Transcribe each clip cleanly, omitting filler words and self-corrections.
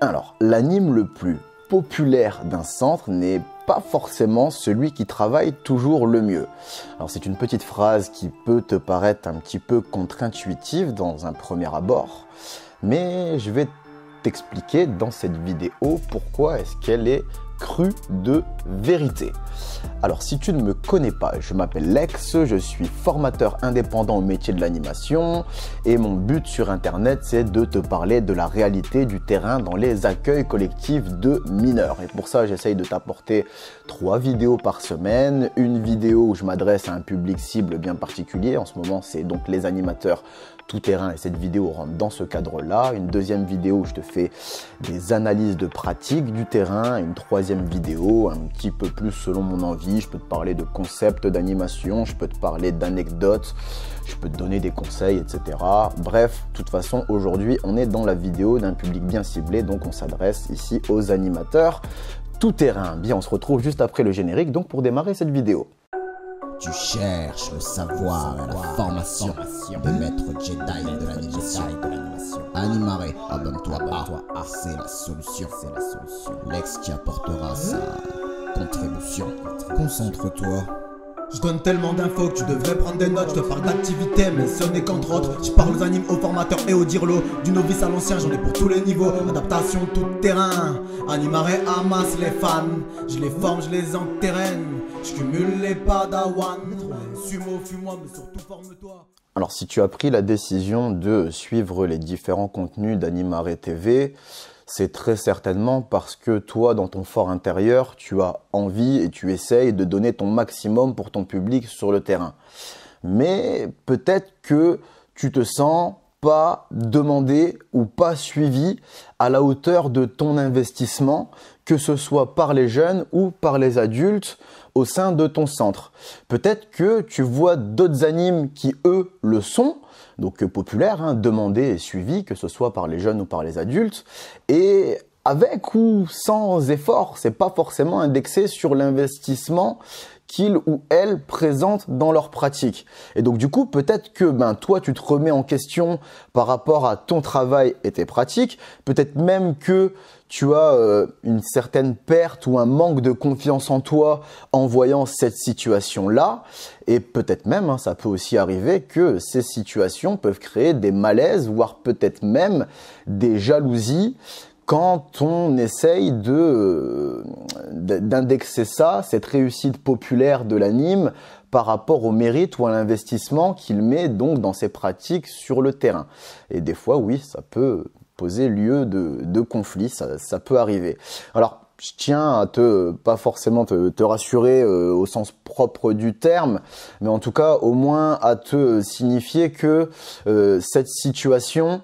Alors, l'anime le plus populaire d'un centre n'est pas forcément celui qui travaille toujours le mieux. Alors c'est une petite phrase qui peut te paraître un petit peu contre-intuitive dans un premier abord, mais je vais t'expliquer dans cette vidéo pourquoi est-ce qu'elle est crue de vérité. Alors si tu ne me connais pas, je m'appelle Lex, je suis formateur indépendant au métier de l'animation et mon but sur internet c'est de te parler de la réalité du terrain dans les accueils collectifs de mineurs. Et pour ça j'essaye de t'apporter 3 vidéos par semaine, une vidéo où je m'adresse à un public cible bien particulier, en ce moment c'est donc les animateurs tout terrain et cette vidéo rentre dans ce cadre-là. Une deuxième vidéo où je te fais des analyses de pratique du terrain. Une troisième vidéo un petit peu plus selon mon envie. Je peux te parler de concepts d'animation, je peux te parler d'anecdotes, je peux te donner des conseils, etc. Bref, de toute façon, aujourd'hui, on est dans la vidéo d'un public bien ciblé, donc on s'adresse ici aux animateurs tout terrain. Bien, on se retrouve juste après le générique, donc pour démarrer cette vidéo. Tu cherches le savoir et la formation de maître Jedi de l'animation. Animare, abonne-toi à, c'est la solution. Lex qui apportera sa contribution. Concentre-toi. Je donne tellement d'infos que tu devrais prendre des notes. Je te parle d'activité, mais ce n'est qu'entre autres. Je parle aux animes, aux formateurs et aux dirlo. Du novice à l'ancien, j'en ai pour tous les niveaux. Adaptation tout terrain. Animare amasse les fans. Je les forme, je les enterraine. Je cumule les padawans. Suis-moi, fuis-moi, mais surtout forme-toi. Alors si tu as pris la décision de suivre les différents contenus d'Animare TV, c'est très certainement parce que toi, dans ton fort intérieur, tu as envie et tu essayes de donner ton maximum pour ton public sur le terrain. Mais peut-être que tu te sens pas demandé ou pas suivi à la hauteur de ton investissement, que ce soit par les jeunes ou par les adultes au sein de ton centre. Peut-être que tu vois d'autres animes qui, eux, le sont, donc populaires, demandés et suivis, que ce soit par les jeunes ou par les adultes, et avec ou sans effort, c'est pas forcément indexé sur l'investissement qu'ils ou elles présentent dans leur pratique. Et donc du coup, peut-être que toi, tu te remets en question par rapport à ton travail et tes pratiques. Peut-être même que tu as une certaine perte ou un manque de confiance en toi en voyant cette situation-là. Et peut-être même, ça peut aussi arriver que ces situations peuvent créer des malaises, voire peut-être même des jalousies quand on essaye d'indexer ça, cette réussite populaire de l'anime, par rapport au mérite ou à l'investissement qu'il met donc dans ses pratiques sur le terrain. Et des fois, oui, ça peut poser lieu de conflit, ça peut arriver. Alors, je tiens à pas forcément te rassurer au sens propre du terme, mais en tout cas, au moins à te signifier que cette situation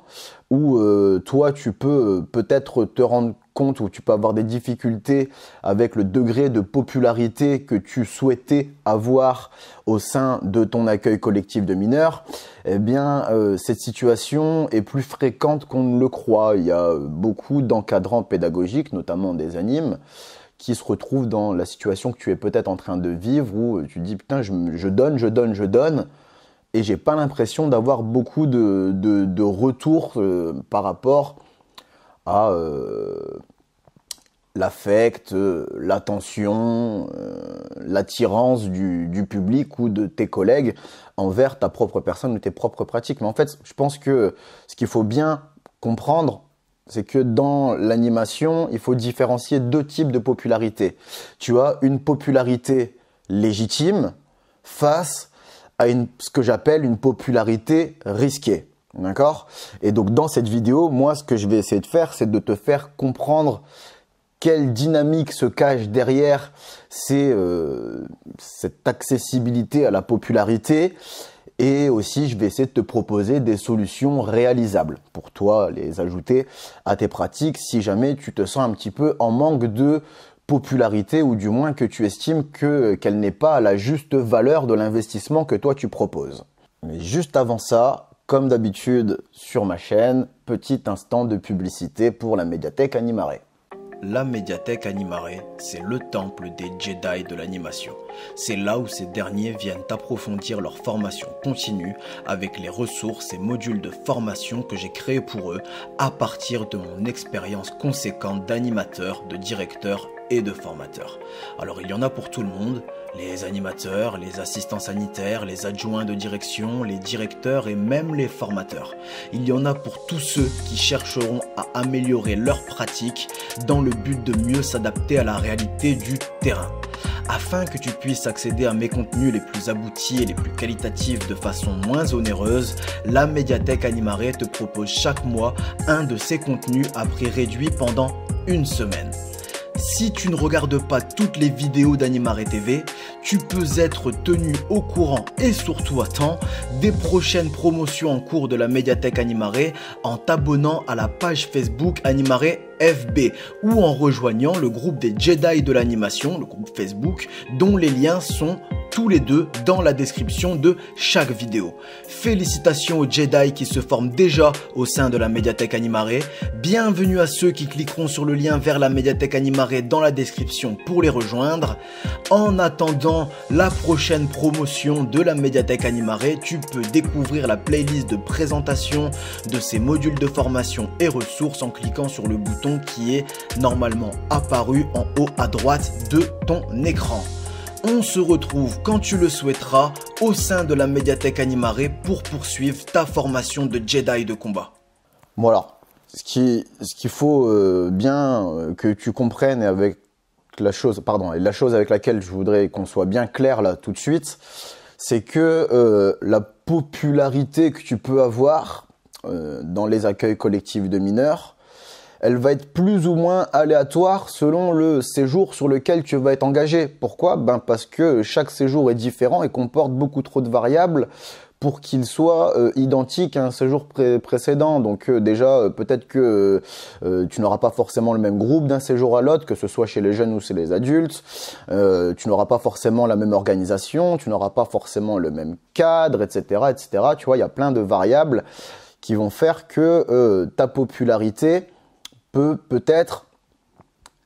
où toi, tu peux peut-être te rendre compte ou tu peux avoir des difficultés avec le degré de popularité que tu souhaitais avoir au sein de ton accueil collectif de mineurs, eh bien, cette situation est plus fréquente qu'on ne le croit. Il y a beaucoup d'encadrants pédagogiques, notamment des animes, qui se retrouvent dans la situation que tu es peut-être en train de vivre où tu te dis « Putain, je donne ». Et j'ai pas l'impression d'avoir beaucoup de retours par rapport à l'affect, l'attention, l'attirance du public ou de tes collègues envers ta propre personne ou tes propres pratiques. Mais en fait, je pense que ce qu'il faut bien comprendre, c'est que dans l'animation, il faut différencier 2 types de popularité. Tu as une popularité légitime face à ce que j'appelle une popularité risquée. D'accord? Et donc, dans cette vidéo, moi, ce que je vais essayer de faire, c'est de te faire comprendre quelle dynamique se cache derrière cette accessibilité à la popularité. Et aussi, je vais essayer de te proposer des solutions réalisables pour toi, les ajouter à tes pratiques si jamais tu te sens un petit peu en manque de popularité ou du moins que tu estimes qu'elle n'est pas à la juste valeur de l'investissement que toi tu proposes. Mais juste avant ça, comme d'habitude sur ma chaîne, petit instant de publicité pour la médiathèque Animare. la médiathèque Animare, c'est le temple des Jedi de l'animation. C'est là où ces derniers viennent approfondir leur formation continue avec les ressources et modules de formation que j'ai créés pour eux à partir de mon expérience conséquente d'animateur, de directeur et de formateur. Alors il y en a pour tout le monde, les animateurs, les assistants sanitaires, les adjoints de direction, les directeurs et même les formateurs. Il y en a pour tous ceux qui chercheront à améliorer leur pratique dans le but de mieux s'adapter à la réalité du terrain. Afin que tu puisses accéder à mes contenus les plus aboutis et les plus qualitatifs de façon moins onéreuse, la médiathèque Animare te propose chaque mois un de ces contenus à prix réduit pendant une semaine. Si tu ne regardes pas toutes les vidéos d'Animare TV, tu peux être tenu au courant et surtout à temps des prochaines promotions en cours de la médiathèque Animare en t'abonnant à la page Facebook Animare FB ou en rejoignant le groupe des Jedi de l'animation, le groupe Facebook, dont les liens sont tous les deux dans la description de chaque vidéo. Félicitations aux Jedi qui se forment déjà au sein de la médiathèque Animare. Bienvenue à ceux qui cliqueront sur le lien vers la médiathèque Animare dans la description pour les rejoindre. En attendant la prochaine promotion de la médiathèque Animare, tu peux découvrir la playlist de présentation de ces modules de formation et ressources en cliquant sur le bouton qui est normalement apparu en haut à droite de ton écran. On se retrouve quand tu le souhaiteras au sein de la médiathèque Animare pour poursuivre ta formation de Jedi de combat. Bon alors, ce qu'il faut bien que tu comprennes et avec la chose avec laquelle je voudrais qu'on soit bien clair là tout de suite, c'est que la popularité que tu peux avoir dans les accueils collectifs de mineurs, elle va être plus ou moins aléatoire selon le séjour sur lequel tu vas être engagé. Pourquoi? Parce que chaque séjour est différent et comporte beaucoup trop de variables pour qu'il soit identique à un séjour précédent. Donc déjà, peut-être que tu n'auras pas forcément le même groupe d'un séjour à l'autre, que ce soit chez les jeunes ou chez les adultes. Tu n'auras pas forcément la même organisation, tu n'auras pas forcément le même cadre, etc., etc. Tu vois, il y a plein de variables qui vont faire que ta popularité peut-être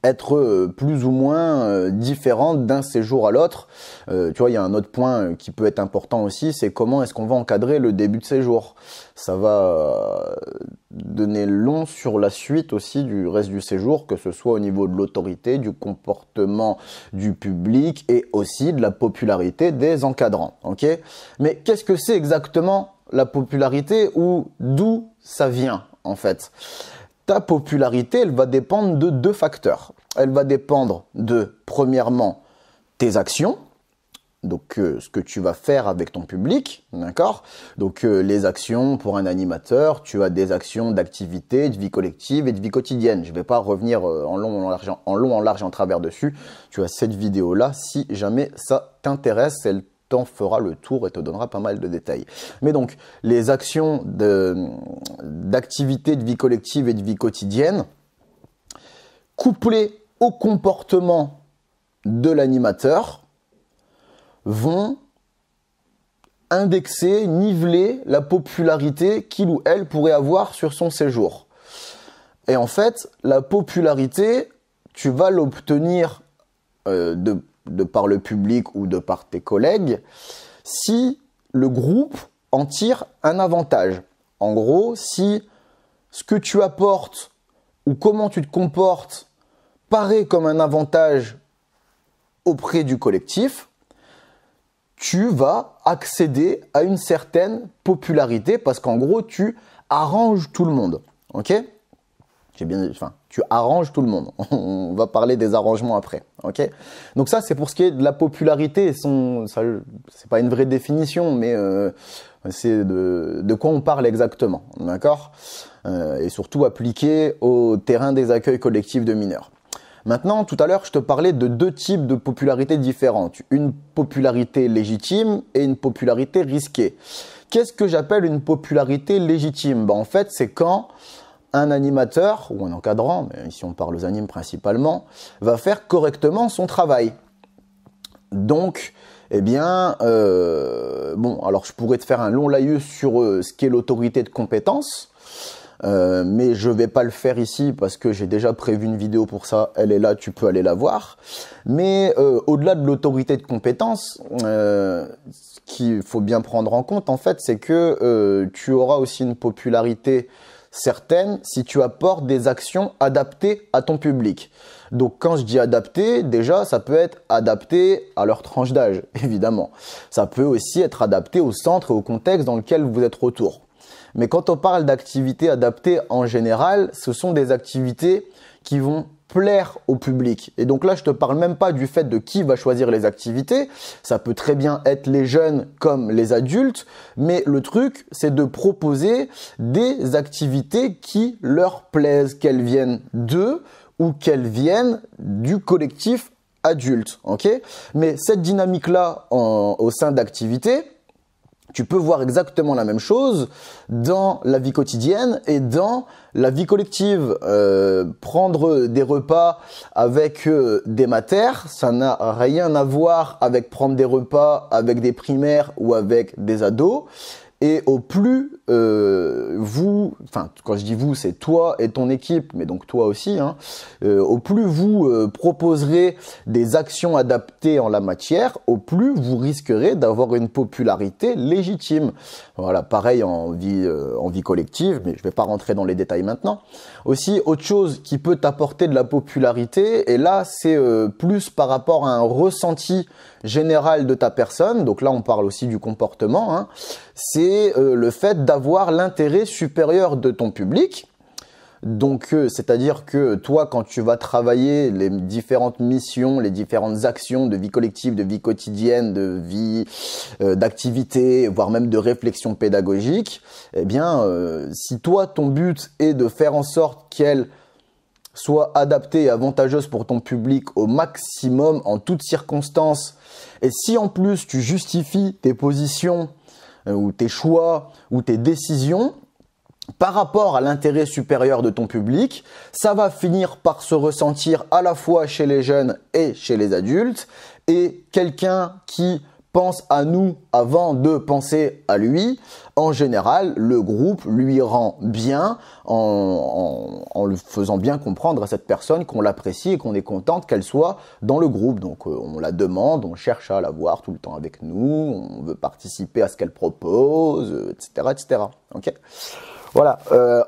être plus ou moins différente d'un séjour à l'autre. Tu vois, il y a un autre point qui peut être important aussi, c'est comment est-ce qu'on va encadrer le début de séjour. Ça va donner long sur la suite aussi du reste du séjour, que ce soit au niveau de l'autorité, du comportement du public et aussi de la popularité des encadrants. Okay ? Mais qu'est-ce que c'est exactement la popularité ou d'où ça vient en fait ? Ta popularité, elle va dépendre de deux facteurs. Elle va dépendre de, premièrement, tes actions, donc ce que tu vas faire avec ton public, d'accord? Donc les actions pour un animateur, tu as des actions d'activité, de vie collective et de vie quotidienne. Je ne vais pas revenir en long, en large et en travers dessus. Tu as cette vidéo-là, si jamais ça t'intéresse, elle t'en fera le tour et te donnera pas mal de détails. Mais donc, les actions d'activité de vie collective et de vie quotidienne, couplées au comportement de l'animateur, vont indexer, niveler la popularité qu'il ou elle pourrait avoir sur son séjour. Et en fait, la popularité, tu vas l'obtenir de par le public ou de par tes collègues, si le groupe en tire un avantage. En gros, si ce que tu apportes ou comment tu te comportes paraît comme un avantage auprès du collectif, tu vas accéder à une certaine popularité parce qu'en gros, tu arranges tout le monde. Ok ? Tu arranges tout le monde. On va parler des arrangements après. Ok ? Donc ça, c'est pour ce qui est de la popularité. C'est pas une vraie définition, mais c'est de quoi on parle exactement. D'accord ? Et surtout appliqué au terrain des accueils collectifs de mineurs. Maintenant, tout à l'heure, je te parlais de deux types de popularité différentes. Une popularité légitime et une popularité risquée. Qu'est-ce que j'appelle une popularité légitime ? En fait, c'est quand un animateur ou un encadrant, mais ici on parle aux animes principalement, va faire correctement son travail. Donc, eh bien, alors je pourrais te faire un long laïus sur ce qu'est l'autorité de compétence. mais je vais pas le faire ici parce que j'ai déjà prévu une vidéo pour ça. Elle est là, tu peux aller la voir. Mais au-delà de l'autorité de compétence, ce qu'il faut bien prendre en compte, en fait, c'est que tu auras aussi une popularité certaine si tu apportes des actions adaptées à ton public. Donc quand je dis adapté, déjà ça peut être adapté à leur tranche d'âge, évidemment. Ça peut aussi être adapté au centre et au contexte dans lequel vous êtes autour. Mais quand on parle d'activités adaptées en général, ce sont des activités qui vont plaire au public. Et donc là, je te parle même pas du fait de qui va choisir les activités. Ça peut très bien être les jeunes comme les adultes, mais le truc, c'est de proposer des activités qui leur plaisent, qu'elles viennent d'eux ou qu'elles viennent du collectif adulte. Ok ? Mais cette dynamique-là au sein d'activités, tu peux voir exactement la même chose dans la vie quotidienne et dans la vie collective. Prendre des repas avec des matères, ça n'a rien à voir avec prendre des repas avec des primaires ou avec des ados. Et au plus vous, enfin quand je dis vous, c'est toi et ton équipe, mais donc toi aussi, hein, au plus vous proposerez des actions adaptées en la matière, au plus vous risquerez d'avoir une popularité légitime. Voilà, pareil en vie collective, mais je vais pas rentrer dans les détails maintenant. Aussi, autre chose qui peut t'apporter de la popularité, et là c'est plus par rapport à un ressenti général de ta personne, donc là on parle aussi du comportement, hein, c'est le fait d'avoir l'intérêt supérieur de ton public. Donc, c'est-à-dire que toi, quand tu vas travailler les différentes missions, les différentes actions de vie collective, de vie quotidienne, de vie d'activité, voire même de réflexion pédagogique, eh bien, si toi, ton but est de faire en sorte qu'elle soit adaptée et avantageuse pour ton public au maximum, en toutes circonstances, et si en plus tu justifies tes positions ou tes choix ou tes décisions par rapport à l'intérêt supérieur de ton public, ça va finir par se ressentir à la fois chez les jeunes et chez les adultes. Et quelqu'un qui pense à nous avant de penser à lui, en général, le groupe lui rend bien en le faisant bien comprendre à cette personne qu'on l'apprécie et qu'on est contente qu'elle soit dans le groupe. Donc on la demande, on cherche à la voir tout le temps avec nous, on veut participer à ce qu'elle propose, etc., etc. Okay ? Voilà.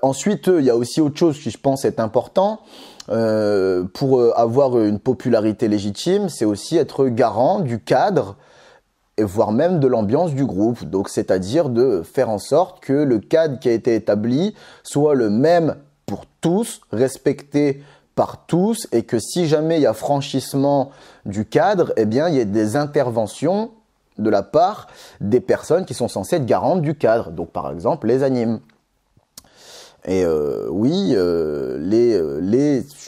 Ensuite, il y a aussi autre chose qui, je pense, est important pour avoir une popularité légitime, c'est aussi être garant du cadre et voire même de l'ambiance du groupe. Donc, c'est-à-dire de faire en sorte que le cadre qui a été établi soit le même pour tous, respecté par tous, et que si jamais il y a franchissement du cadre, eh bien, il y a des interventions de la part des personnes qui sont censées être garantes du cadre. Donc, par exemple, les animes. Et oui, je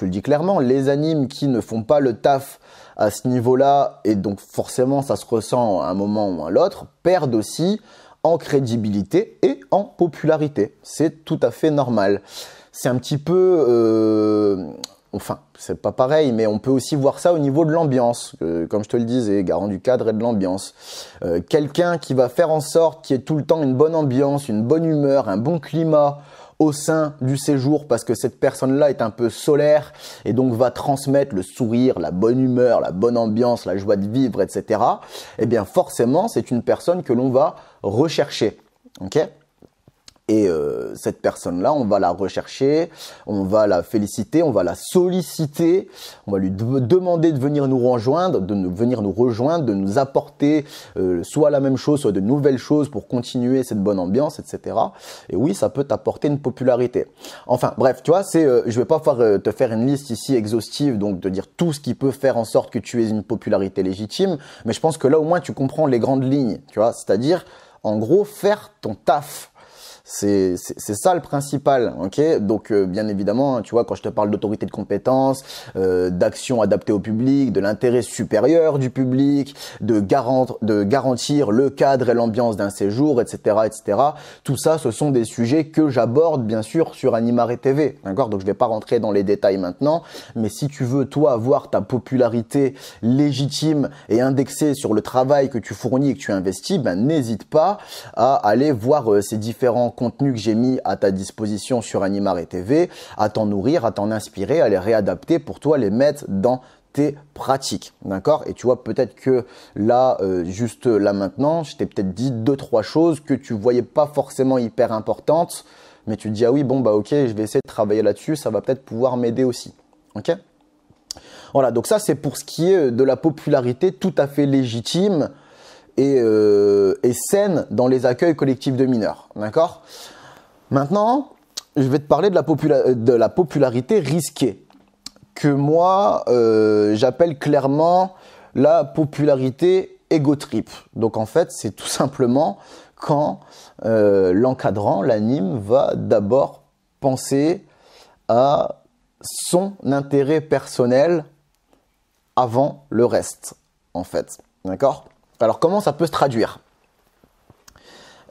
le dis clairement, les animes qui ne font pas le taf à ce niveau-là, et donc forcément ça se ressent à un moment ou à l'autre, perdent aussi en crédibilité et en popularité. C'est tout à fait normal. C'est un petit peu... Enfin, c'est pas pareil, mais on peut aussi voir ça au niveau de l'ambiance, comme je te le disais, garant du cadre et de l'ambiance. Quelqu'un qui va faire en sorte qu'il y ait tout le temps une bonne ambiance, une bonne humeur, un bon climat au sein du séjour, parce que cette personne-là est un peu solaire et donc va transmettre le sourire, la bonne humeur, la bonne ambiance, la joie de vivre, etc. Eh bien, forcément, c'est une personne que l'on va rechercher. Ok ? Et cette personne-là, on va la rechercher, on va la féliciter, on va la solliciter, on va lui demander de venir nous rejoindre, de nous apporter soit la même chose, soit de nouvelles choses pour continuer cette bonne ambiance, etc. Et oui, ça peut t'apporter une popularité. Enfin, bref, tu vois, je vais pas te faire une liste ici exhaustive, donc de dire tout ce qui peut faire en sorte que tu aies une popularité légitime, mais je pense que là, au moins, tu comprends les grandes lignes, tu vois, c'est-à-dire, en gros, faire ton taf. C'est ça le principal, ok? Donc bien évidemment, tu vois, quand je te parle d'autorité de compétence, d'action adaptée au public, de l'intérêt supérieur du public, de garantir le cadre et l'ambiance d'un séjour, etc., etc. Tout ça, ce sont des sujets que j'aborde bien sûr sur Animare TV, d'accord? Donc je vais pas rentrer dans les détails maintenant, mais si tu veux toi avoir ta popularité légitime et indexée sur le travail que tu fournis et que tu investis, ben n'hésite pas à aller voir ces différents contenus que j'ai mis à ta disposition sur Animare TV, à t'en nourrir, à t'en inspirer, à les réadapter pour toi, les mettre dans tes pratiques, d'accord? Et tu vois, peut-être que là, juste là maintenant, je t'ai peut-être dit 2-3 choses que tu voyais pas forcément hyper importantes, mais tu te dis, ah oui, bon, bah ok, je vais essayer de travailler là-dessus, ça va peut-être pouvoir m'aider aussi, ok? Voilà, donc ça, c'est pour ce qui est de la popularité tout à fait légitime et saine dans les accueils collectifs de mineurs, d'accord? Maintenant, je vais te parler de la popularité risquée, que moi, j'appelle clairement la popularité ego trip. Donc en fait, c'est tout simplement quand l'encadrant, l'anime, va d'abord penser à son intérêt personnel avant le reste, en fait. D'accord? Alors comment ça peut se traduire?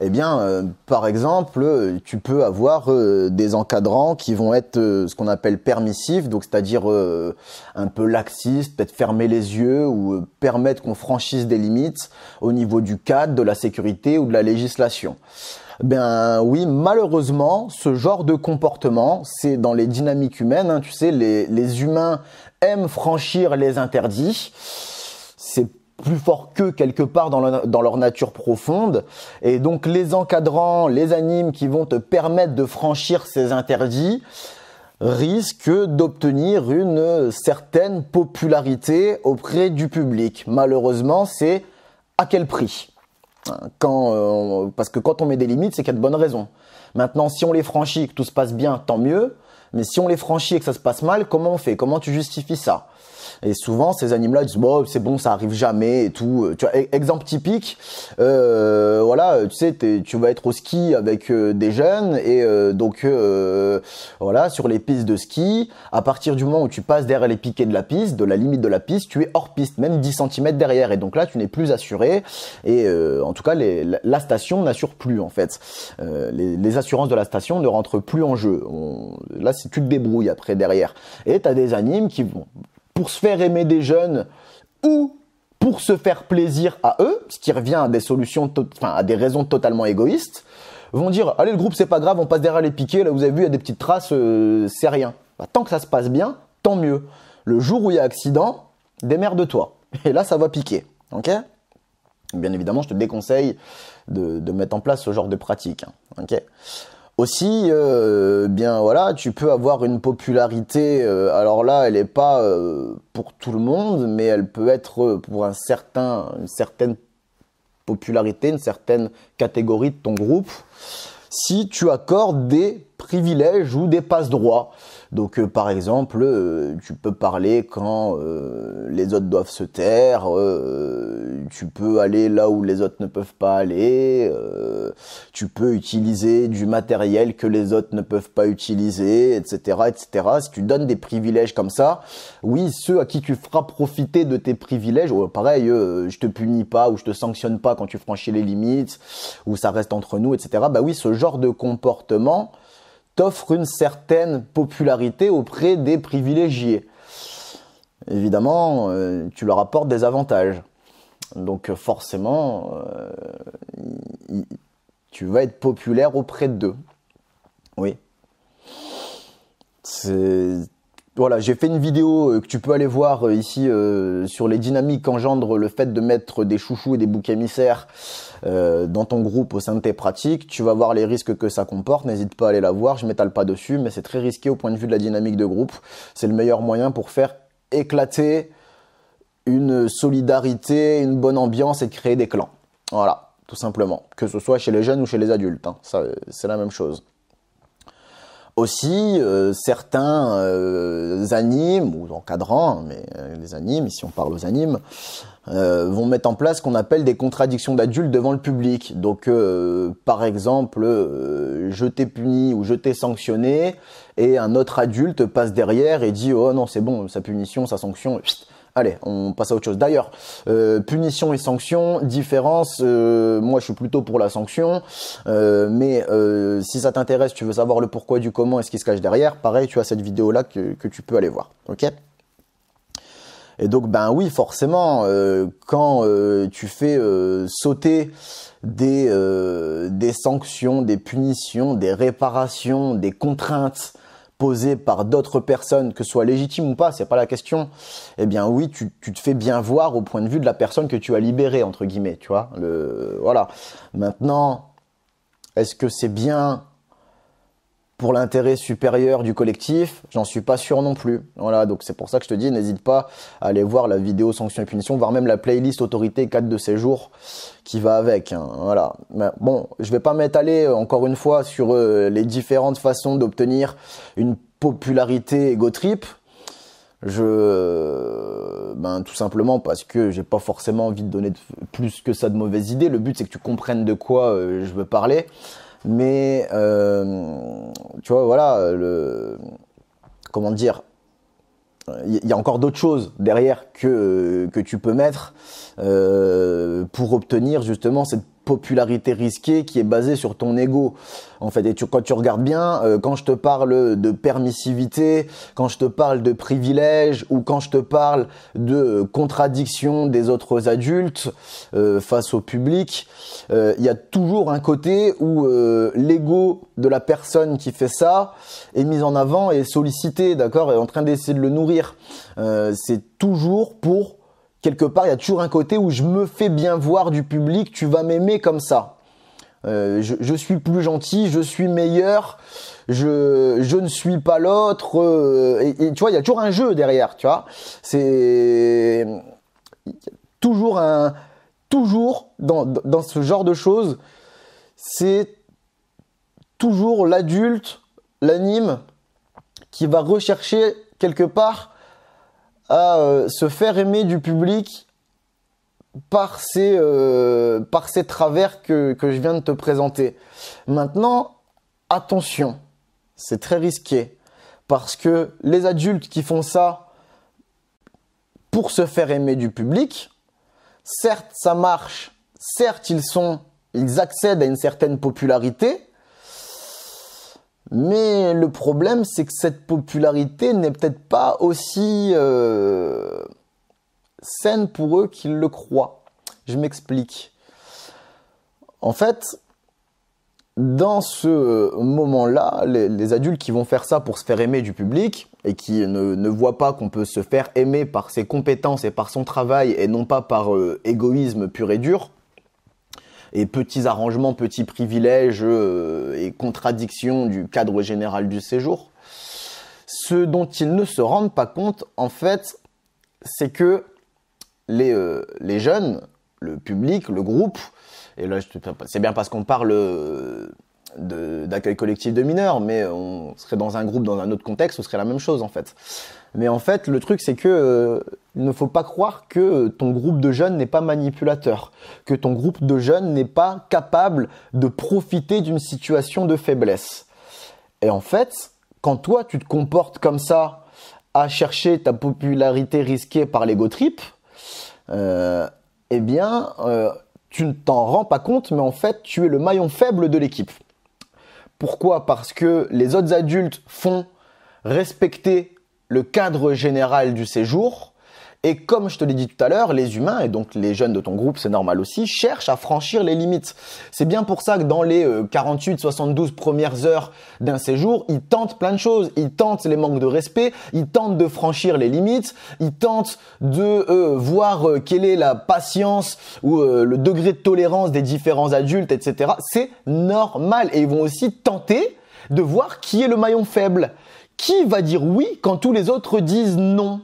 Eh bien, par exemple, tu peux avoir des encadrants qui vont être ce qu'on appelle permissifs, donc c'est-à-dire un peu laxistes, peut-être fermer les yeux ou permettre qu'on franchisse des limites au niveau du cadre, de la sécurité ou de la législation. Ben oui, malheureusement, ce genre de comportement, c'est dans les dynamiques humaines, hein, tu sais, les humains aiment franchir les interdits. C'est plus fort qu'eux quelque part dans leur nature profonde. Et donc les encadrants, les animes qui vont te permettre de franchir ces interdits risquent d'obtenir une certaine popularité auprès du public. Malheureusement, c'est à quel prix? Parce que quand on met des limites, c'est qu'il y a de bonnes raisons. Maintenant, si on les franchit et que tout se passe bien, tant mieux. Mais si on les franchit et que ça se passe mal, comment on fait? Comment tu justifies ça? Et souvent, ces animes-là disent bon, c'est bon, ça arrive jamais et tout. Tu vois, exemple typique, voilà, tu sais, tu vas être au ski avec des jeunes et donc voilà, sur les pistes de ski, à partir du moment où tu passes derrière les piquets de la piste, de la limite de la piste, tu es hors piste, même 10 cm derrière. Et donc là, tu n'es plus assuré. Et en tout cas, la station n'assure plus en fait. Les assurances de la station ne rentrent plus en jeu. Là, si tu te débrouilles après derrière. Et tu as des animes qui vont pour se faire aimer des jeunes ou pour se faire plaisir à eux, ce qui revient à des solutions, à des raisons totalement égoïstes, vont dire allez le groupe c'est pas grave, on passe derrière les piquets, là vous avez vu il y a des petites traces, c'est rien. Bah, tant que ça se passe bien, tant mieux. Le jour où il y a accident, démerde-toi. Et là ça va piquer, ok? Bien évidemment je te déconseille de mettre en place ce genre de pratique, hein, ok? Aussi, bien voilà, tu peux avoir une popularité. Alors là, elle n'est pas pour tout le monde, mais elle peut être pour une certaine popularité, une certaine catégorie de ton groupe, si tu accordes des privilèges ou des passe-droits. Donc par exemple, tu peux parler quand les autres doivent se taire, tu peux aller là où les autres ne peuvent pas aller, tu peux utiliser du matériel que les autres ne peuvent pas utiliser, etc., etc. Si tu donnes des privilèges comme ça, oui, ceux à qui tu feras profiter de tes privilèges, pareil, je te punis pas ou je te sanctionne pas quand tu franchis les limites, ou ça reste entre nous, etc. Bah oui, ce genre de comportement t'offre une certaine popularité auprès des privilégiés. Évidemment, tu leur apportes des avantages. Donc forcément, tu vas être populaire auprès d'eux. Oui. Voilà, j'ai fait une vidéo que tu peux aller voir ici sur les dynamiques qu'engendre le fait de mettre des chouchous et des boucs émissaires dans ton groupe au sein de tes pratiques. Tu vas voir les risques que ça comporte, n'hésite pas à aller la voir, je m'étale pas dessus, mais c'est très risqué au point de vue de la dynamique de groupe. C'est le meilleur moyen pour faire éclater une solidarité, une bonne ambiance et de créer des clans. Voilà, tout simplement. Que ce soit chez les jeunes ou chez les adultes, hein. Ça, c'est la même chose. Aussi, certains animes ou encadrants, mais les animes, ici on parle aux animes, vont mettre en place ce qu'on appelle des contradictions d'adultes devant le public. Donc, par exemple, je t'ai puni ou je t'ai sanctionné, et un autre adulte passe derrière et dit « Oh non, c'est bon, sa punition, sa sanction... » Allez, on passe à autre chose. D'ailleurs, punition et sanction, différence, moi je suis plutôt pour la sanction, mais si ça t'intéresse, tu veux savoir le pourquoi du comment et ce qui se cache derrière, pareil, tu as cette vidéo-là que tu peux aller voir, ok ? Et donc, ben oui, forcément, quand tu fais sauter des sanctions, des punitions, des réparations, des contraintes posées par d'autres personnes, que ce soit légitime ou pas, c'est pas la question. Eh bien oui, tu te fais bien voir au point de vue de la personne que tu as libérée, entre guillemets, tu vois. Voilà. Maintenant, est-ce que c'est bien pour l'intérêt supérieur du collectif? J'en suis pas sûr non plus. Voilà, donc c'est pour ça que je te dis, n'hésite pas à aller voir la vidéo sanctions et punitions, voire même la playlist autorité 4 de séjour qui va avec. Hein. Voilà. Mais bon, je vais pas m'étaler encore une fois sur les différentes façons d'obtenir une popularité ego trip. Tout simplement parce que j'ai pas forcément envie de donner plus que ça de mauvaises idées. Le but c'est que tu comprennes de quoi je veux parler. Mais tu vois, voilà, comment dire, il y a encore d'autres choses derrière que tu peux mettre pour obtenir justement cette popularité risquée qui est basée sur ton ego. En fait, et quand tu regardes bien, quand je te parle de permissivité, quand je te parle de privilèges ou quand je te parle de contradiction des autres adultes face au public, il y a toujours un côté où l'ego de la personne qui fait ça est mis en avant et sollicité, d'accord, est en train d'essayer de le nourrir. C'est toujours pour quelque part, il y a toujours un côté où je me fais bien voir du public, tu vas m'aimer comme ça. Je suis plus gentil, je suis meilleur, je ne suis pas l'autre. Et tu vois, il y a toujours un jeu derrière, tu vois. C'est toujours dans ce genre de choses, c'est toujours l'adulte, l'anime, qui va rechercher quelque part à se faire aimer du public par ces travers que je viens de te présenter. Maintenant, attention, c'est très risqué parce que les adultes qui font ça pour se faire aimer du public, certes ça marche, certes ils accèdent à une certaine popularité, mais le problème, c'est que cette popularité n'est peut-être pas aussi saine pour eux qu'ils le croient. Je m'explique. En fait, dans ce moment-là, les adultes qui vont faire ça pour se faire aimer du public et qui ne voient pas qu'on peut se faire aimer par ses compétences et par son travail et non pas par égoïsme pur et dur, et petits arrangements, petits privilèges et contradictions du cadre général du séjour. Ce dont ils ne se rendent pas compte, en fait, c'est que les jeunes, le public, le groupe, et là c'est bien parce qu'on parle d'accueil collectif de mineurs, mais on serait dans un groupe, dans un autre contexte, ce serait la même chose en fait. Mais en fait, le truc, c'est que il ne faut pas croire que ton groupe de jeunes n'est pas manipulateur, que ton groupe de jeunes n'est pas capable de profiter d'une situation de faiblesse. Et en fait, quand toi, tu te comportes comme ça, à chercher ta popularité risquée par l'ego trip, tu ne t'en rends pas compte, mais en fait, tu es le maillon faible de l'équipe. Pourquoi ? Parce que les autres adultes font respecter le cadre général du séjour. Et comme je te l'ai dit tout à l'heure, les humains, et donc les jeunes de ton groupe, c'est normal aussi, cherchent à franchir les limites. C'est bien pour ça que dans les 48-72 premières heures d'un séjour, ils tentent plein de choses. Ils tentent les manques de respect, ils tentent de franchir les limites, ils tentent de voir quelle est la patience ou le degré de tolérance des différents adultes, etc. C'est normal. Et ils vont aussi tenter de voir qui est le maillon faible. Qui va dire oui quand tous les autres disent non ?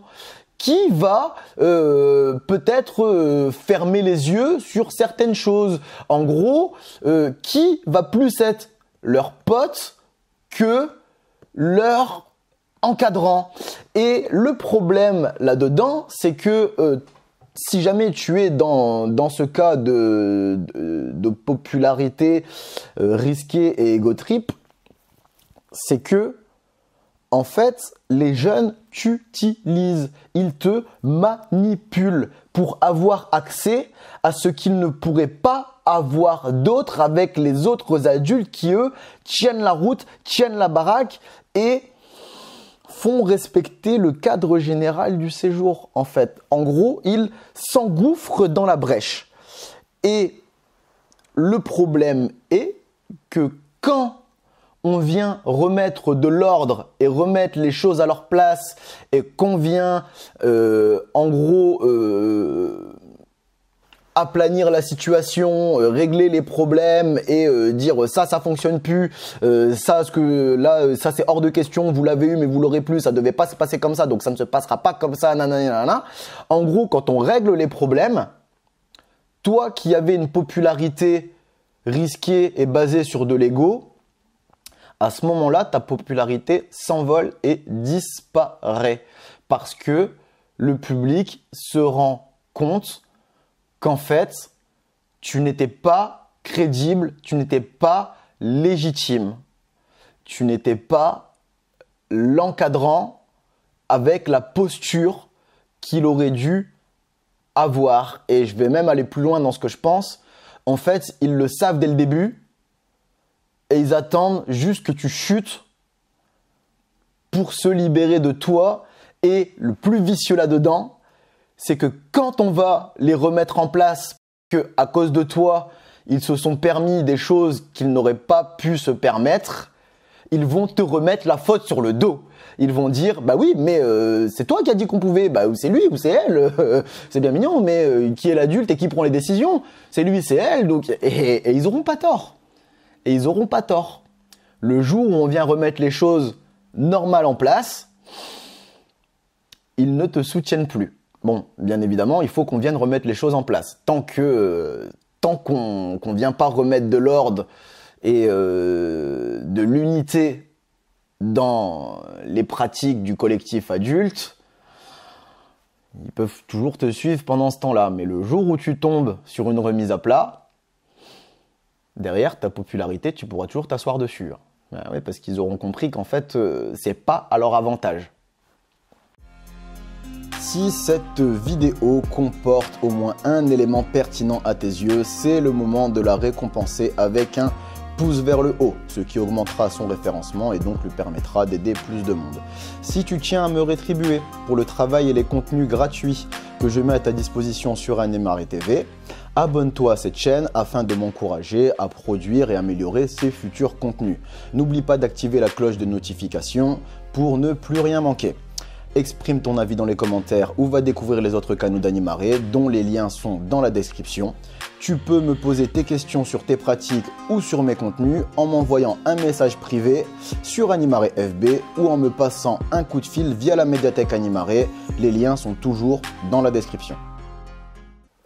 Qui va peut-être fermer les yeux sur certaines choses. En gros, qui va plus être leur pote que leur encadrant. Et le problème là-dedans, c'est que si jamais tu es dans ce cas de popularité risquée et ego trip, c'est que en fait, les jeunes t'utilisent, ils te manipulent pour avoir accès à ce qu'ils ne pourraient pas avoir d'autre avec les autres adultes qui, eux, tiennent la route, tiennent la baraque et font respecter le cadre général du séjour, en fait. En gros, ils s'engouffrent dans la brèche. Et le problème est que quand on vient remettre de l'ordre et remettre les choses à leur place et qu'on vient, en gros, aplanir la situation, régler les problèmes et dire ça fonctionne plus, ça c'est hors de question, vous l'avez eu mais vous l'aurez plus, ça devait pas se passer comme ça donc ça ne se passera pas comme ça, nanana. En gros, quand on règle les problèmes, toi qui avais une popularité risquée et basée sur de l'ego, à ce moment-là, ta popularité s'envole et disparaît parce que le public se rend compte qu'en fait, tu n'étais pas crédible, tu n'étais pas légitime, tu n'étais pas l'encadrant avec la posture qu'il aurait dû avoir. Et je vais même aller plus loin dans ce que je pense. En fait, ils le savent dès le début et ils attendent juste que tu chutes pour se libérer de toi. Et le plus vicieux là-dedans, c'est que quand on va les remettre en place, que à cause de toi, ils se sont permis des choses qu'ils n'auraient pas pu se permettre, ils vont te remettre la faute sur le dos. Ils vont dire, bah oui, mais c'est toi qui as dit qu'on pouvait, bah ou c'est lui ou c'est elle, c'est bien mignon, mais qui est l'adulte et qui prend les décisions? C'est lui, c'est elle, donc et ils auront pas tort. Et ils auront pas tort. Le jour où on vient remettre les choses normales en place, ils ne te soutiennent plus. Bon, bien évidemment, il faut qu'on vienne remettre les choses en place. Tant qu'on vient pas remettre de l'ordre et de l'unité dans les pratiques du collectif adulte, ils peuvent toujours te suivre pendant ce temps-là. Mais le jour où tu tombes sur une remise à plat, derrière ta popularité, tu pourras toujours t'asseoir dessus. Ben oui, parce qu'ils auront compris qu'en fait, c'est pas à leur avantage. Si cette vidéo comporte au moins un élément pertinent à tes yeux, c'est le moment de la récompenser avec un pouce vers le haut, ce qui augmentera son référencement et donc lui permettra d'aider plus de monde. Si tu tiens à me rétribuer pour le travail et les contenus gratuits que je mets à ta disposition sur Animare TV, abonne-toi à cette chaîne afin de m'encourager à produire et améliorer ces futurs contenus. N'oublie pas d'activer la cloche de notification pour ne plus rien manquer. Exprime ton avis dans les commentaires ou va découvrir les autres canaux d'Animare dont les liens sont dans la description. Tu peux me poser tes questions sur tes pratiques ou sur mes contenus en m'envoyant un message privé sur Animare FB ou en me passant un coup de fil via la médiathèque Animare. Les liens sont toujours dans la description.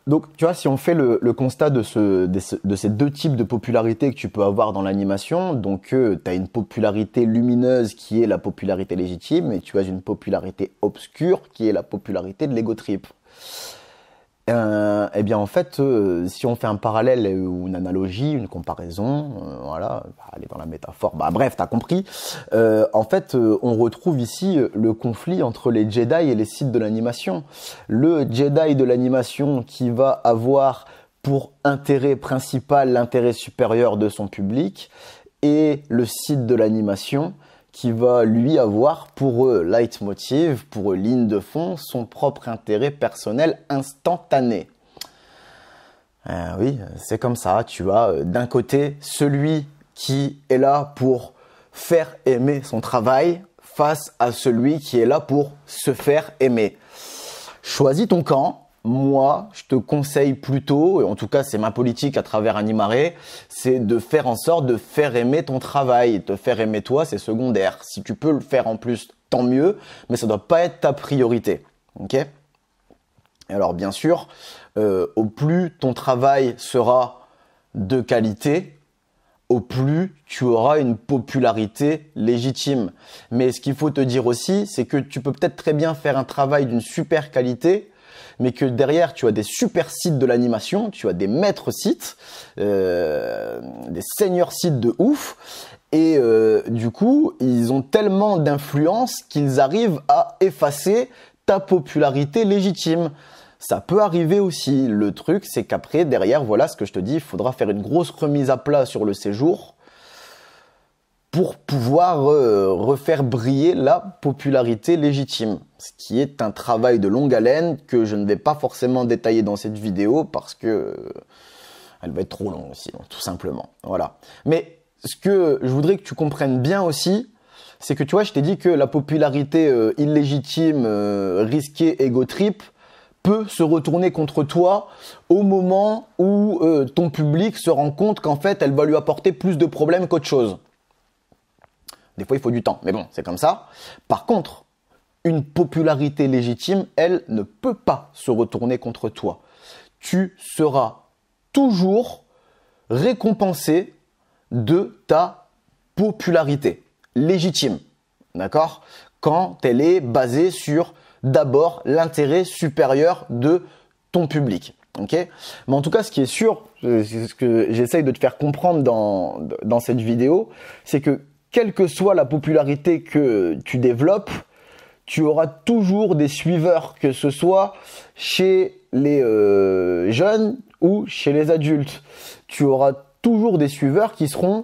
Donc, tu vois, si on fait le constat de ces deux types de popularité que tu peux avoir dans l'animation, donc tu as une popularité lumineuse qui est la popularité légitime et tu as une popularité obscure qui est la popularité de l'ego trip. Eh bien, en fait, si on fait un parallèle ou une analogie, une comparaison, voilà, aller dans la métaphore, bah bref, t'as compris. En fait, on retrouve ici le conflit entre les Jedi et les Sith de l'animation. Le Jedi de l'animation qui va avoir pour intérêt principal l'intérêt supérieur de son public et le Sith de l'animation qui va lui avoir pour leitmotiv, pour ligne de fond, son propre intérêt personnel instantané. Oui, c'est comme ça, tu as d'un côté celui qui est là pour faire aimer son travail face à celui qui est là pour se faire aimer. Choisis ton camp. Moi, je te conseille plutôt, et en tout cas c'est ma politique à travers Animare, c'est de faire en sorte de faire aimer ton travail. Te faire aimer toi, c'est secondaire. Si tu peux le faire en plus, tant mieux, mais ça ne doit pas être ta priorité. Ok ? Et alors bien sûr, au plus ton travail sera de qualité, au plus tu auras une popularité légitime. Mais ce qu'il faut te dire aussi, c'est que tu peux peut-être très bien faire un travail d'une super qualité, mais que derrière, tu as des super sites de l'animation, tu as des maîtres sites, des seniors sites de ouf, et du coup, ils ont tellement d'influence qu'ils arrivent à effacer ta popularité légitime. Ça peut arriver aussi. Le truc, c'est qu'après, derrière, voilà ce que je te dis, il faudra faire une grosse remise à plat sur le séjour pour pouvoir refaire briller la popularité légitime. Ce qui est un travail de longue haleine que je ne vais pas forcément détailler dans cette vidéo parce que elle va être trop longue aussi, tout simplement. Voilà. Mais ce que je voudrais que tu comprennes bien aussi, c'est que tu vois, je t'ai dit que la popularité illégitime, risquée, ego trip, peut se retourner contre toi au moment où ton public se rend compte qu'en fait, elle va lui apporter plus de problèmes qu'autre chose. Des fois, il faut du temps, mais bon, c'est comme ça. Par contre, une popularité légitime, elle ne peut pas se retourner contre toi. Tu seras toujours récompensé de ta popularité légitime, d'accord? Quand elle est basée sur d'abord l'intérêt supérieur de ton public, ok? Mais en tout cas, ce qui est sûr, ce que j'essaye de te faire comprendre dans cette vidéo, c'est que quelle que soit la popularité que tu développes, tu auras toujours des suiveurs, que ce soit chez les jeunes ou chez les adultes. Tu auras toujours des suiveurs qui seront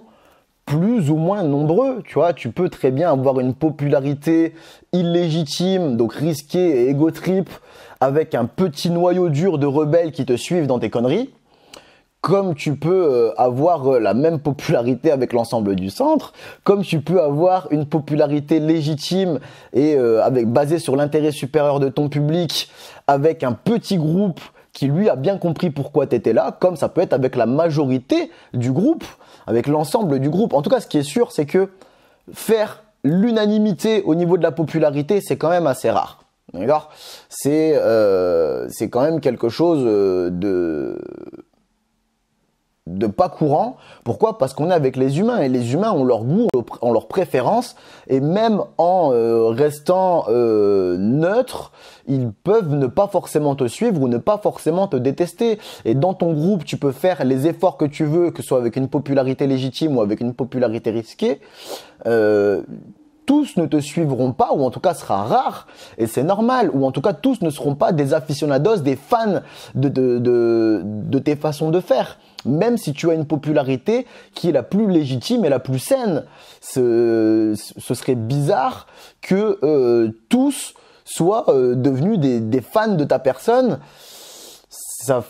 plus ou moins nombreux. Tu vois, tu peux très bien avoir une popularité illégitime, donc risquée et ego trip, avec un petit noyau dur de rebelles qui te suivent dans tes conneries. Comme tu peux avoir la même popularité avec l'ensemble du centre, comme tu peux avoir une popularité légitime et basée sur l'intérêt supérieur de ton public, avec un petit groupe qui lui a bien compris pourquoi tu étais là, comme ça peut être avec la majorité du groupe, avec l'ensemble du groupe. En tout cas, ce qui est sûr, c'est que faire l'unanimité au niveau de la popularité, c'est quand même assez rare. D'accord ? C'est quand même quelque chose de pas courant. Pourquoi? Parce qu'on est avec les humains et les humains ont leur goût, ont leurs préférences et même en restant neutre, ils peuvent ne pas forcément te suivre ou ne pas forcément te détester. Et dans ton groupe, tu peux faire les efforts que tu veux, que ce soit avec une popularité légitime ou avec une popularité risquée. Tous ne te suivront pas, ou en tout cas sera rare, et c'est normal, ou en tout cas tous ne seront pas des aficionados, des fans de tes façons de faire. Même si tu as une popularité qui est la plus légitime et la plus saine, ce serait bizarre que tous soient devenus des fans de ta personne. Ça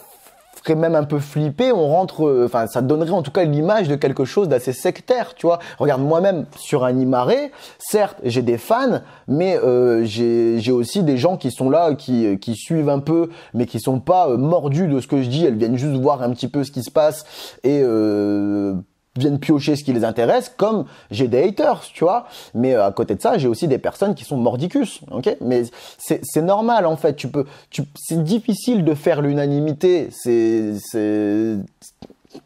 ferait même un peu flipper, on rentre, enfin ça donnerait en tout cas l'image de quelque chose d'assez sectaire, tu vois. Regarde, moi-même sur Animaré, certes j'ai des fans, mais j'ai aussi des gens qui sont là, qui suivent un peu, mais qui sont pas mordus de ce que je dis, elles viennent juste voir un petit peu ce qui se passe et viennent piocher ce qui les intéresse, comme j'ai des haters, tu vois. Mais à côté de ça, j'ai aussi des personnes qui sont mordicus, ok. Mais c'est normal en fait. C'est difficile de faire l'unanimité.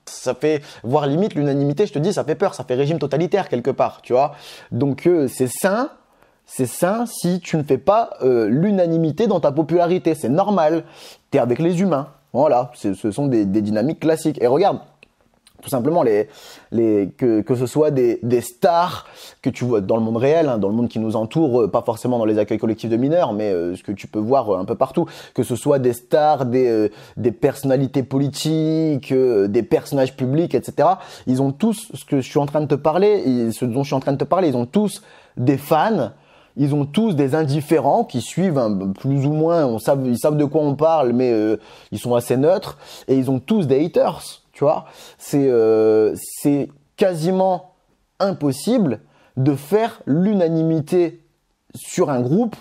Ça fait, voire limite l'unanimité, je te dis, ça fait peur, ça fait régime totalitaire quelque part, tu vois. Donc c'est sain. C'est sain si tu ne fais pas l'unanimité dans ta popularité. C'est normal. T'es avec les humains. Voilà. Ce sont des dynamiques classiques. Et regarde. Tout simplement, que ce soit des stars que tu vois dans le monde réel, hein, dans le monde qui nous entoure, pas forcément dans les accueils collectifs de mineurs, mais ce que tu peux voir un peu partout, que ce soit des stars, des personnalités politiques, des personnages publics, etc. Ils ont tous, ce dont je suis en train de te parler, ils ont tous des fans. Ils ont tous des indifférents qui suivent plus ou moins, ils savent de quoi on parle, mais ils sont assez neutres. Et ils ont tous des haters. Tu vois, c'est quasiment impossible de faire l'unanimité sur un groupe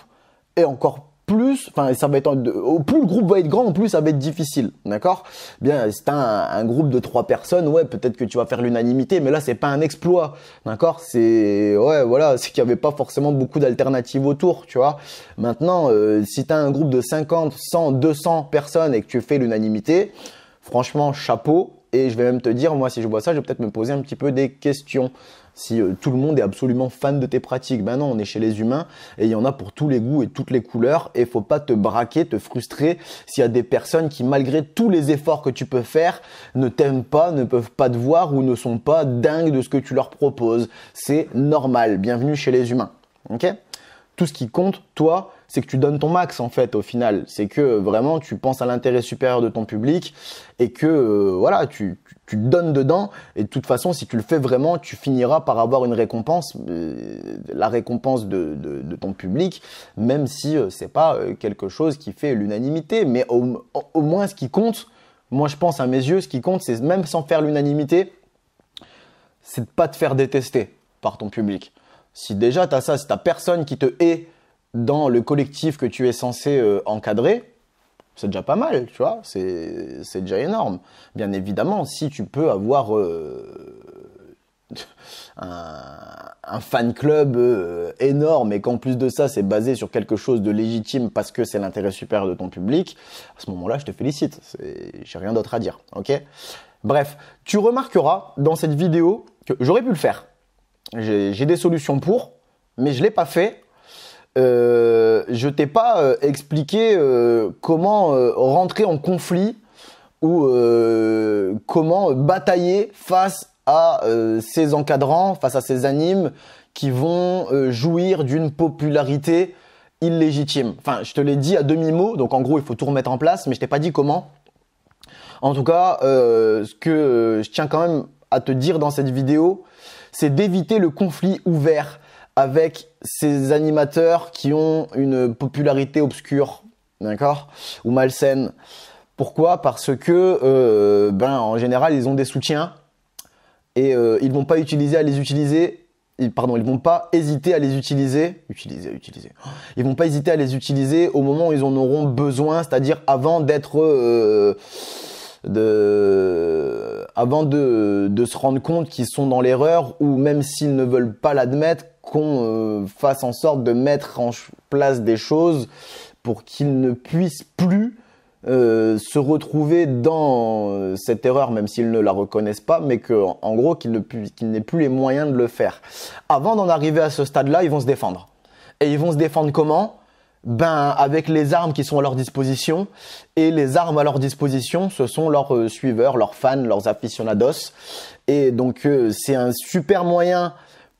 et encore plus, enfin ça va être au plus le groupe va être grand, au plus ça va être difficile, d'accord? Bien, c'est un groupe de 3 personnes, ouais, peut-être que tu vas faire l'unanimité, mais là c'est pas un exploit, d'accord? C'est qu'il y avait pas forcément beaucoup d'alternatives autour, tu vois. Maintenant, si tu as un groupe de 50, 100, 200 personnes et que tu fais l'unanimité, franchement, chapeau. Et je vais même te dire, moi, si je vois ça, je vais peut-être me poser un petit peu des questions. Si tout le monde est absolument fan de tes pratiques, ben non, on est chez les humains et il y en a pour tous les goûts et toutes les couleurs. Et faut pas te braquer, te frustrer s'il y a des personnes qui, malgré tous les efforts que tu peux faire, ne t'aiment pas, ne peuvent pas te voir ou ne sont pas dingues de ce que tu leur proposes. C'est normal. Bienvenue chez les humains. Ok ? Tout ce qui compte, toi, c'est que tu donnes ton max en fait au final. C'est que vraiment tu penses à l'intérêt supérieur de ton public et que voilà, tu te donnes dedans. Et de toute façon, si tu le fais vraiment, tu finiras par avoir une récompense, la récompense de ton public, même si c'est pas quelque chose qui fait l'unanimité. Mais au moins, ce qui compte, moi je pense à mes yeux, ce qui compte, c'est même sans faire l'unanimité, c'est de pas te faire détester par ton public. Si déjà tu as ça, si tu n'as personne qui te hait dans le collectif que tu es censé encadrer, c'est déjà pas mal, tu vois, c'est déjà énorme. Bien évidemment, si tu peux avoir un fan club énorme et qu'en plus de ça, c'est basé sur quelque chose de légitime parce que c'est l'intérêt supérieur de ton public, à ce moment-là, je te félicite. J'ai rien d'autre à dire, ok ? Bref, tu remarqueras dans cette vidéo que j'aurais pu le faire. J'ai des solutions pour, mais je l'ai pas fait. Je t'ai pas expliqué comment rentrer en conflit ou comment batailler face à ces encadrants, face à ces animes qui vont jouir d'une popularité illégitime. Enfin, je te l'ai dit à demi-mot, donc en gros, il faut tout remettre en place, mais je t'ai pas dit comment. En tout cas, ce que je tiens quand même à te dire dans cette vidéo, c'est d'éviter le conflit ouvert avec ces animateurs qui ont une popularité obscure, d'accord, ou malsaine. Pourquoi ? Parce que, en général, ils ont des soutiens et ils vont pas utiliser à les utiliser. Pardon, ils vont pas hésiter à les utiliser. Ils vont pas hésiter à les utiliser au moment où ils en auront besoin, c'est-à-dire avant d'être avant de se rendre compte qu'ils sont dans l'erreur, ou même s'ils ne veulent pas l'admettre, qu'on fasse en sorte de mettre en place des choses pour qu'ils ne puissent plus se retrouver dans cette erreur, même s'ils ne la reconnaissent pas, mais en gros qu'ils n'aient plus les moyens de le faire. Avant d'en arriver à ce stade-là, ils vont se défendre. Et ils vont se défendre comment ? Avec les armes qui sont à leur disposition. Et les armes à leur disposition, ce sont leurs suiveurs, leurs fans, leurs aficionados. Et donc, c'est un super moyen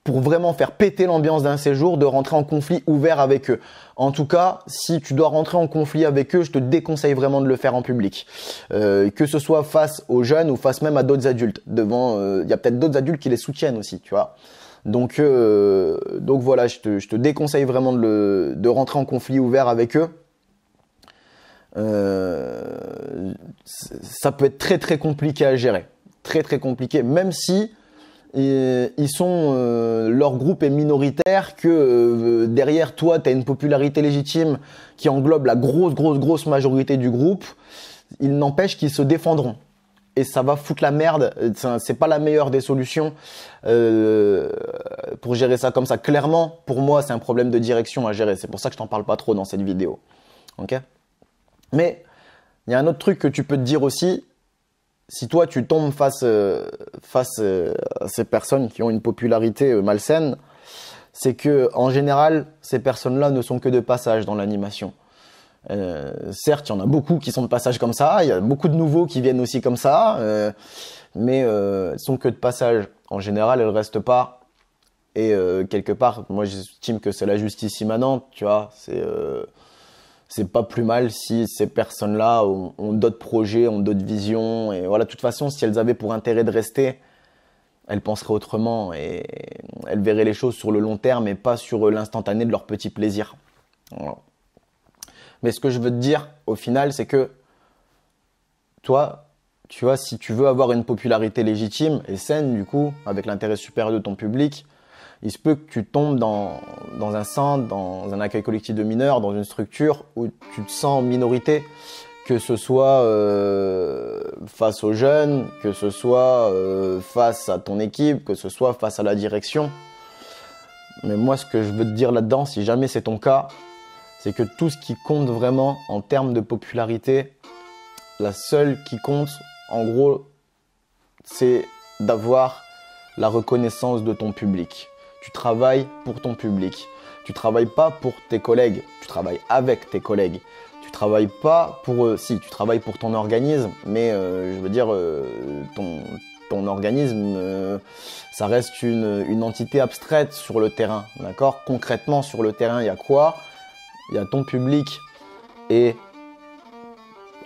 pour vraiment faire péter l'ambiance d'un séjour, de rentrer en conflit ouvert avec eux. En tout cas, si tu dois rentrer en conflit avec eux, je te déconseille vraiment de le faire en public. Que ce soit face aux jeunes ou face même à d'autres adultes. Il y a peut-être d'autres adultes qui les soutiennent aussi, tu vois. Donc voilà, je te déconseille vraiment de rentrer en conflit ouvert avec eux. Ça peut être très très compliqué à gérer, très très compliqué, même si leur groupe est minoritaire, que derrière toi tu as une popularité légitime qui englobe la grosse majorité du groupe. Il n'empêche qu'ils se défendront. Et ça va foutre la merde. C'est pas la meilleure des solutions pour gérer ça comme ça. Clairement, pour moi, c'est un problème de direction à gérer. C'est pour ça que je t'en parle pas trop dans cette vidéo. Ok ? Mais il y a un autre truc que tu peux te dire aussi. Si toi, tu tombes face à ces personnes qui ont une popularité malsaine, c'est que en général, ces personnes-là ne sont que de passage dans l'animation. Certes, il y en a beaucoup qui sont de passage comme ça, il y a beaucoup de nouveaux qui viennent aussi comme ça, mais elles sont que de passage. En général, elles restent pas. Et quelque part, moi j'estime que c'est la justice immanente, tu vois. C'est pas plus mal si ces personnes-là ont d'autres projets, ont d'autres visions. Et voilà, de toute façon, si elles avaient pour intérêt de rester, elles penseraient autrement et elles verraient les choses sur le long terme et pas sur l'instantané de leur petit plaisir. Voilà. Mais ce que je veux te dire, au final, c'est que toi, tu vois, si tu veux avoir une popularité légitime et saine, du coup, avec l'intérêt supérieur de ton public, il se peut que tu tombes dans un centre, dans un accueil collectif de mineurs, dans une structure où tu te sens en minorité, que ce soit face aux jeunes, que ce soit face à ton équipe, que ce soit face à la direction. Mais moi, ce que je veux te dire là-dedans, si jamais c'est ton cas, c'est que tout ce qui compte vraiment en termes de popularité, la seule qui compte, en gros, c'est d'avoir la reconnaissance de ton public. Tu travailles pour ton public. Tu travailles pas pour tes collègues, tu travailles avec tes collègues. Tu travailles pas pour... si, tu travailles pour ton organisme, mais je veux dire, ton organisme, ça reste une entité abstraite sur le terrain, d'accord ? Concrètement, sur le terrain, il y a quoi ? il y a ton public et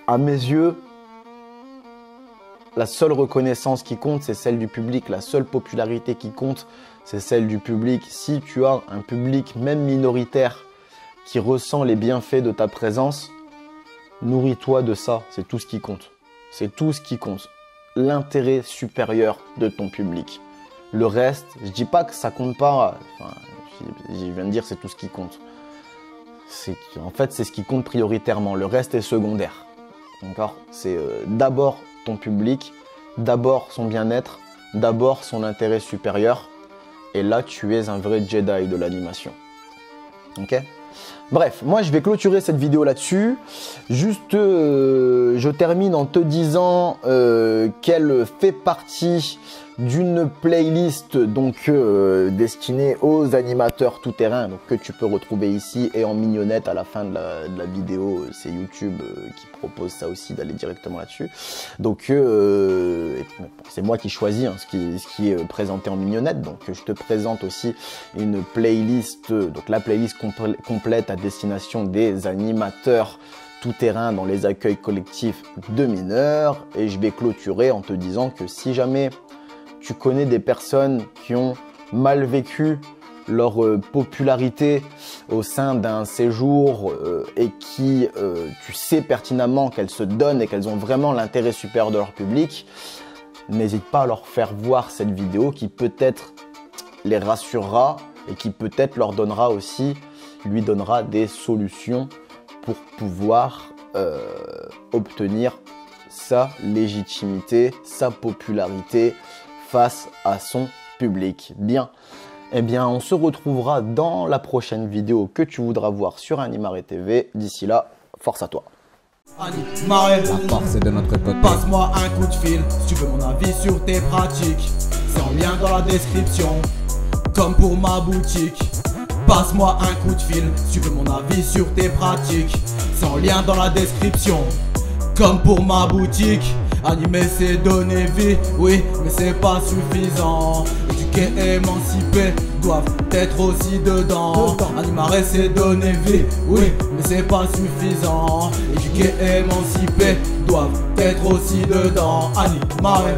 à mes yeux, la seule reconnaissance qui compte, c'est celle du public. La seule popularité qui compte, c'est celle du public. Si tu as un public, même minoritaire, qui ressent les bienfaits de ta présence, nourris-toi de ça. C'est tout ce qui compte. C'est tout ce qui compte. L'intérêt supérieur de ton public. Le reste, je dis pas que ça compte pas. Enfin, je viens de dire c'est tout ce qui compte. En fait, c'est ce qui compte prioritairement. Le reste est secondaire. D'accord ? C'est d'abord ton public, d'abord son bien-être, d'abord son intérêt supérieur. Et là, tu es un vrai Jedi de l'animation. Ok ? Bref, moi je vais clôturer cette vidéo là-dessus. Juste, je termine en te disant qu'elle fait partie d'une playlist donc destinée aux animateurs tout-terrain, donc que tu peux retrouver ici et en mignonnette à la fin de la vidéo. C'est YouTube qui propose ça aussi, d'aller directement là-dessus. Donc c'est moi qui choisis ce qui est présenté en mignonnette. Donc je te présente aussi une playlist, donc la playlist complète à destination des animateurs tout-terrain dans les accueils collectifs de mineurs. Et je vais clôturer en te disant que si jamais tu connais des personnes qui ont mal vécu leur popularité au sein d'un séjour et qui, tu sais pertinemment qu'elles se donnent et qu'elles ont vraiment l'intérêt supérieur de leur public, n'hésite pas à leur faire voir cette vidéo qui peut-être les rassurera et qui peut-être lui donnera des solutions pour pouvoir obtenir sa légitimité, sa popularité face à son public. Bien, eh bien, on se retrouvera dans la prochaine vidéo que tu voudras voir sur Animare TV. D'ici là, force à toi. Animare, La force est de notre côté. passe-moi un coup de fil si tu veux mon avis sur tes pratiques. C'est en lien dans la description, comme pour ma boutique. Passe-moi un coup de fil si tu veux mon avis sur tes pratiques. C'est en lien dans la description, comme pour ma boutique. Animer c'est donner vie, oui, mais c'est pas suffisant. Éduquer, émanciper, doivent être aussi dedans. Animare c'est donner vie, oui, mais c'est pas suffisant. Éduquer, émanciper, doivent être aussi dedans. Animare.